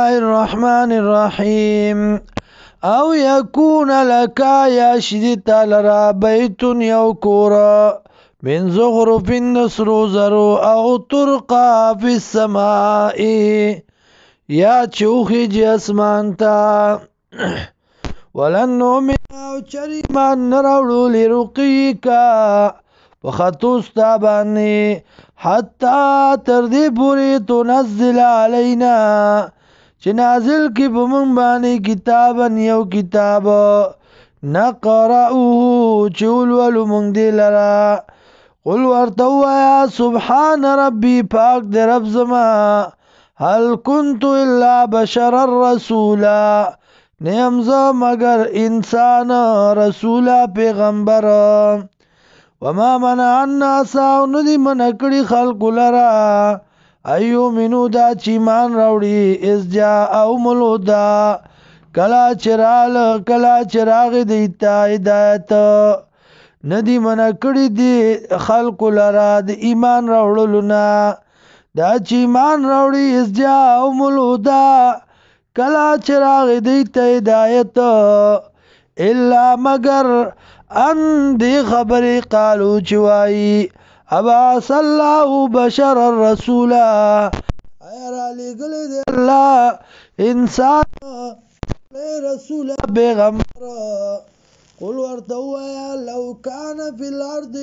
الله الرحمن الرحيم او يكون لك يا شدت لرا بيت يوكورا من زخرف نسر زرو او ترقى في السماء یا چوخی جی اسمان تا ولن نؤمن او چریمان نراوڑو لرقیکا وخطوستا بانی حتی تردی پوری تنزل علینا چه نازل کی بمون بانی کتابا یو کتاب نقرأوه چولولو منگ دی لرا قل ورطو یا سبحان ربی پاک دی رب زمان هل كنت الا بشر الرسولا نیمزا مگر انسان رسولا پیغمبر وما منع الناس ندی منکڑی خلق لرا ایو منو دا چیمان روڑی از جاءهم الهدى کلا چراغ دیتا ہدایت ندی منکڑی دی خلق لرا دی ایمان روڑلنا دا چې ایمان راوړي از جاءهم الهدى کلا چراغ دیتا ہدایت الا مگر ان دی خبری قالو چوائی ابعث الله بشر الرسول ایا را لګل دی الله انسان رسول پیغمبر قل ورتو یا لو کان فی الارض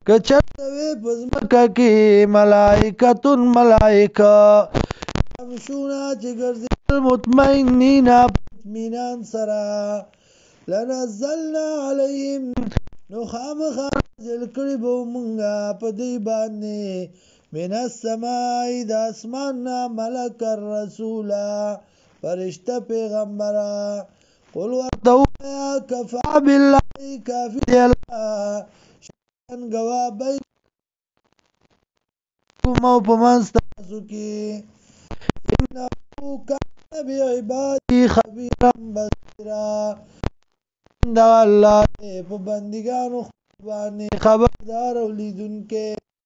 کچتوی پزمکا کی ملائکتن ملائکا امشونا چگرزی المطمئنین اطمینان سرا لنزلنا علیهم نخام خانزل کربو منگا پدی باننی من السمائی دا اسماننا ملک الرسولا فرشتہ پیغمبرا قل ورطو یا کفا باللہ کافی دی اللہ گوا بین او پمنس تاسو کی انہو کان بعبادی خبیرا بصیرا دا اللہ پا بندگانو خبردار اولیدن کے